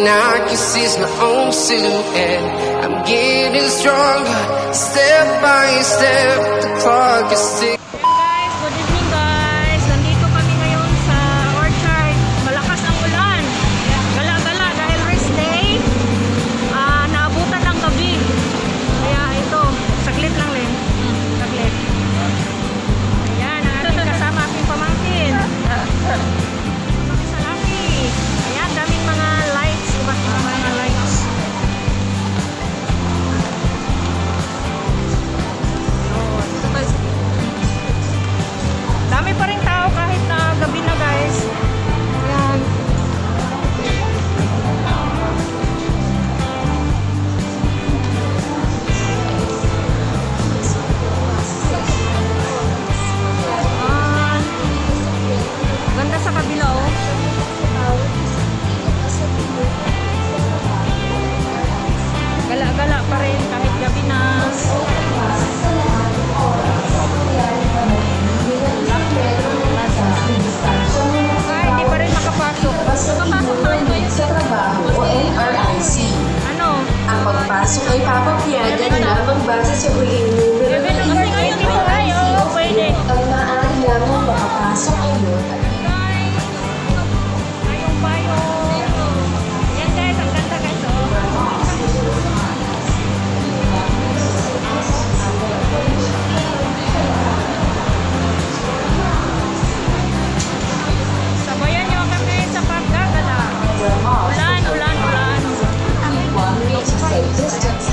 I can see my own silhouette. I'm getting stronger, step by step. The clock is ticking. Guys, good evening guys. Nandito kami ngayon sa orchard. Malakas ang ulan. Gala-gala dahil rest day. Naabutan ng gabi. Kaya ito, saglit lang rin. Saglit. Ayan, ang ating kasama, aking pamangkin. Sa laki. Ayan, daming mga lights. Iba't mga lights. Dami pa rin tao kahit na gabi na guys. Ayan. Ganda sa kabila oh. Gala-gala pa rin kahit gabi na. Ay, hindi pa rin makapasok. Makapasok pa rin kayo sa trabaho o NRIC. Ano? Ang pagpasok ay papapiyagan na magbase sa bigay numero ng NRIC pwede. ang maaari lamang makapasok ay nota. Ayong bayo. Yan guys, ang ganda guys oh. Sabayan nyo kami sa paggagala. Ulan, ulan, ulan. Ang 1 meter safe distance.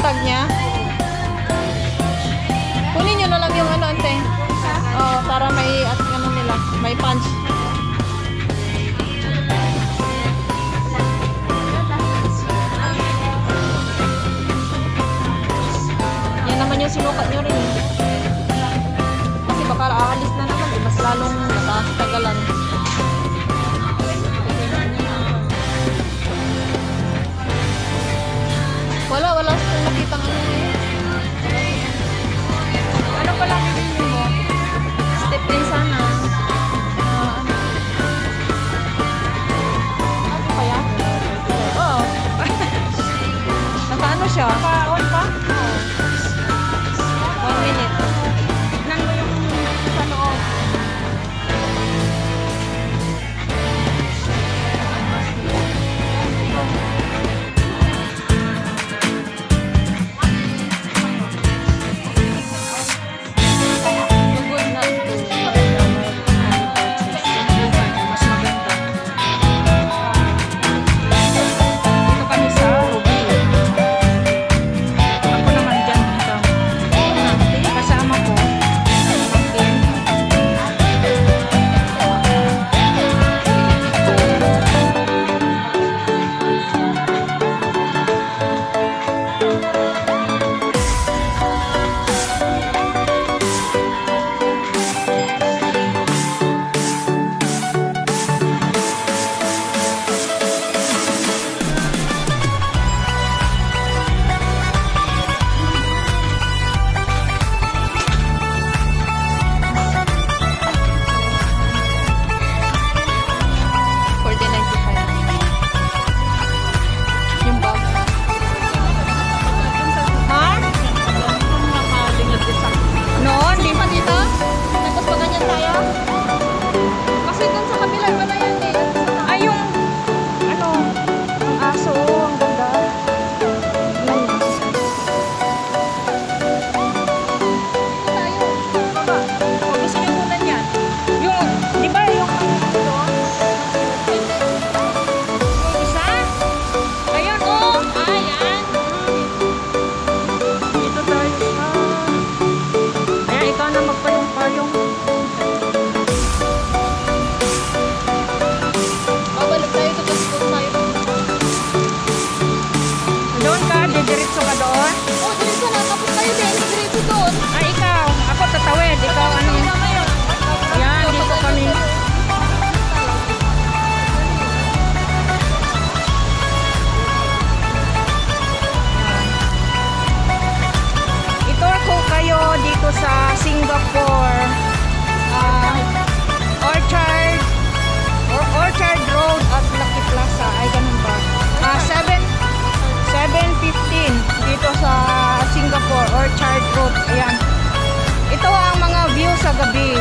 tag niya? Kunin nyo na lang yung ano, ante. Oh, para may, at ano nila, may punch. Yan naman yung sinukat nyo rin. Kasi baka aalis na naman, mas lalong nakakatagalan. Wala akong nakitang ano eh. Ano pala bibili mo? Step din sana. Ano? Ano kaya? Oo. Naka-ano siya? Naka-on pa? Oo. 1 minute. Tignan mo yung sa loob. Diretso ka doon? Oh, diretso na. Tapos tayo din. Diretso doon. Ay, ikaw. Ako tatawid. Ikaw ano? Yan, dito kami. Ito ako kayo dito sa Singapore. Orchard Road at Lucky Plaza. Ay, ganun ba? 7:15 dito sa Singapore, Orchard Road. Ayan. Ito ang mga view sa gabi.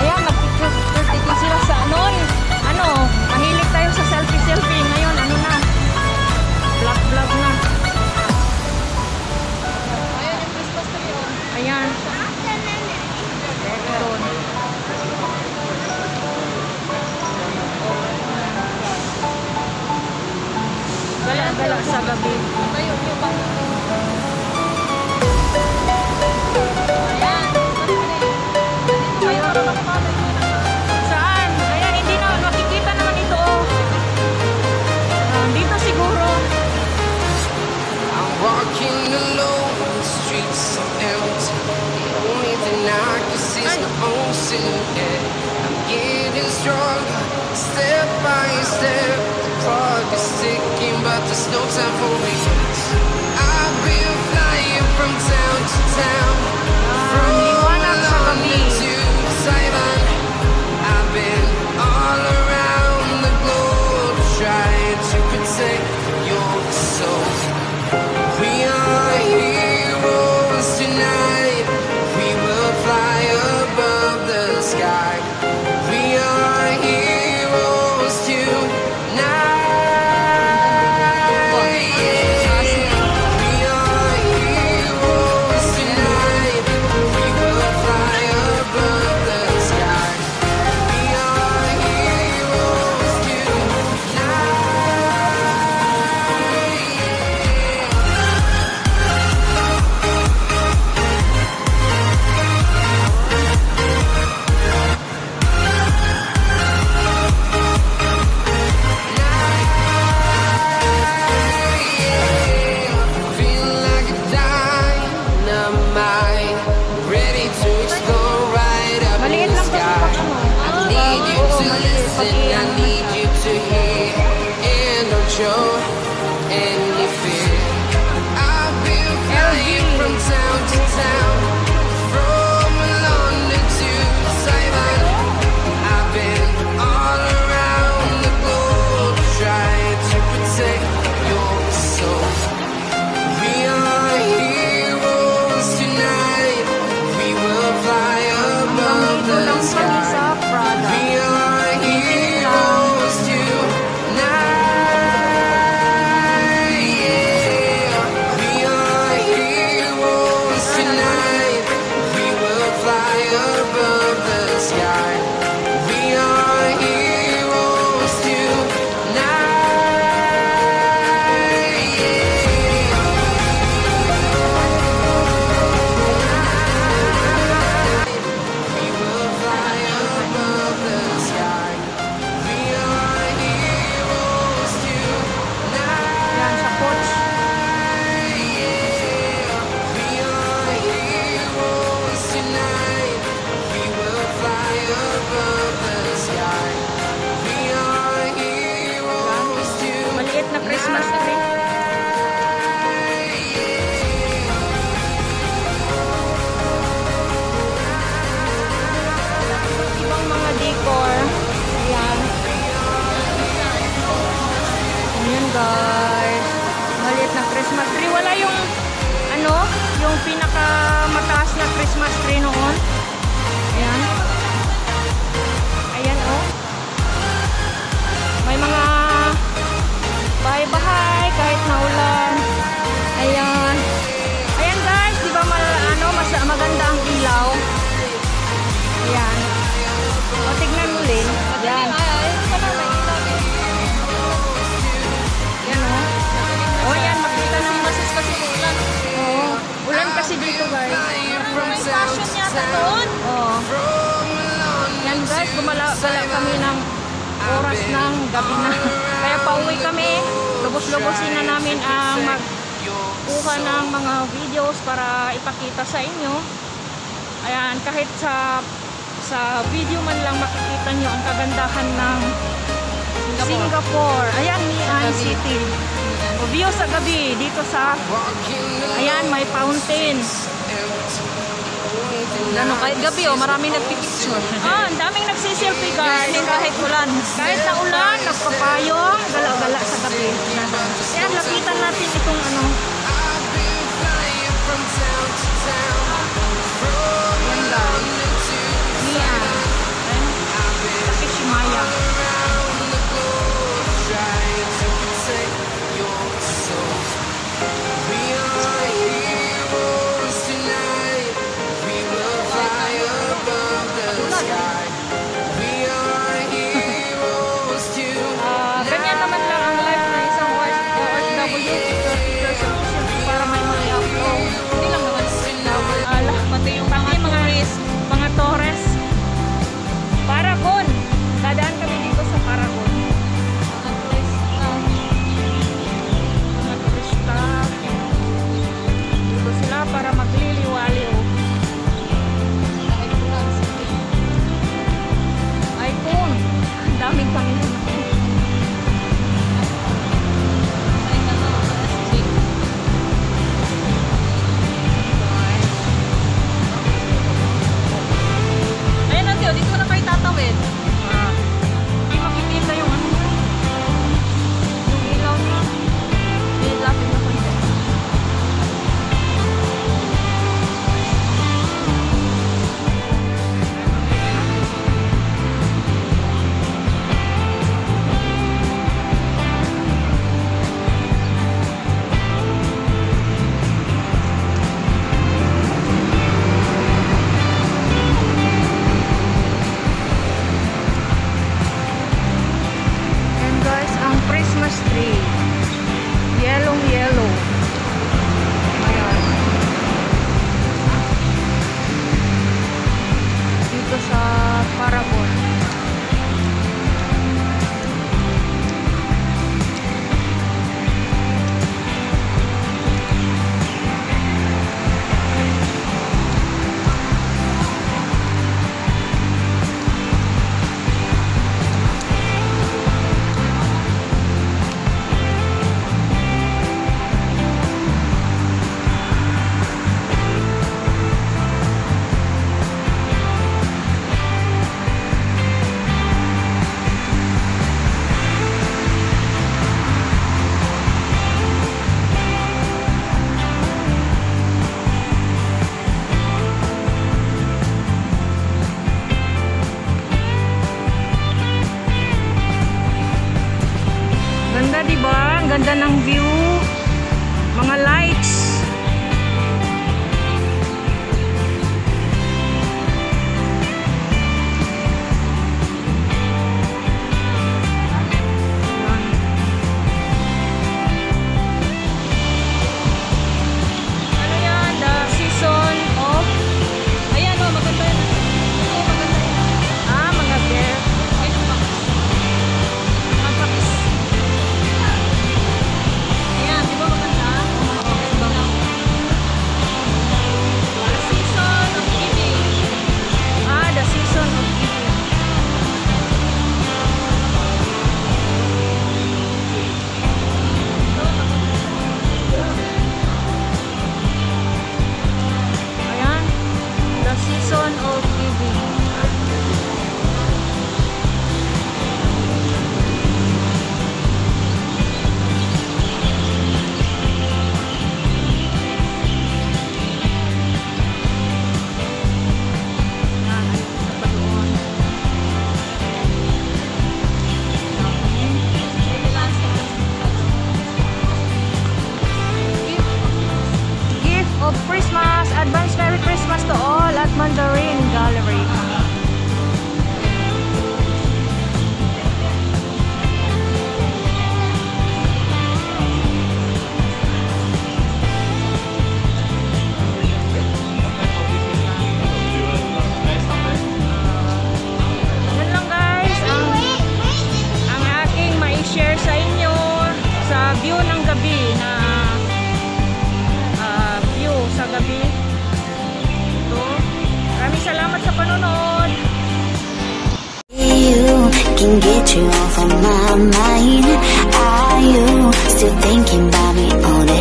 Ayan, nagpipicture sila sa anon. Ano, mahilig tayo sa selfie. Ngayon, ano na? Vlog na. Ayan yung Christmas tree. Ayan. Gala sa gabi. Tayo yung bangko. Saan? Ayan, hindi na makikita naman ito. Dito siguro. I'm walking alone, the streets so empty. The only thing I can see is my own silhouette. I'm getting stronger, step by step. The clock is ticking, but there's no time for me. I've been flying from town to town, from London to Taiwan. I've been all around the globe, trying to protect your soul. We are heroes tonight. We will fly above the sky. We are heroes tonight. Yeah. any fear. I've been flying from town to town, from London to Taiwan. I've been all around the globe trying to protect your soul. We are heroes tonight. We will fly above the sky. We are heroes tonight. Yeah. We are heroes tonight. We will fly above the sky. We are heroes tonight. Yeah. We will fly above the sky. We are heroes tonight. Yan sa coach. Yeah. We are heroes tonight. We will fly above the sky. We are heroes tonight. Maliit na Christmas tree. Ibang mga decor. Ayan. Ayan guys. Maliit na Christmas tree. Wala yung ano, yung pinakamataas na Christmas tree noon. Ayan. Ayan oh. May mga bahay-bahay kahit naulan. Ayan. Ayan guys, di ba maganda ang ilaw? Ayan. O, tignan mo rin. Ayan. Ayan o. O, ayan. Makita ng masis kasi ulan. Oo. Ulan kasi dito guys. May fashion yata doon. Oo. Ayan guys, gumala kami ng oras ng gabi na. Kaya pauwi kami. Lubos-lubosin na namin ang magkuha ng mga videos para ipakita sa inyo. Ayan, kahit sa video man lang makikita nyo ang kagandahan ng Singapore. Ayan, Mian City. O, view sa gabi dito sa ayan, may fountain. Ano, kahit gabi maraming nagpipicture. Ang daming nagsiselfie guys. Kahit ulan. Kahit na ulan, nagpapayong, gala-gala sa gabi. Ayan, lapitan natin itong ano. I've been flying from town to town, from London to Mian. Takeshimaya. around the globe trying to protect your soul. We are heroes tonight. We will fly above the sky. We are heroes tonight. Ganyan naman lang ang life na isang ganda ng view. Mga lights. Ano yan? The season of... Ayan o, maganda yan. Mga bear. Ayan, di ba maganda? The season of giving. The season of giving. Ayan, the season of giving. Gift of Christmas. Advance Merry Christmas to all at Mandarin Gallery. Yan lang guys ang aking mai-share sa inyo sa view ng gabi na view sa gabi. Ito. Maraming salamat sa panonood. You can get you off of my mind. Are you still thinking?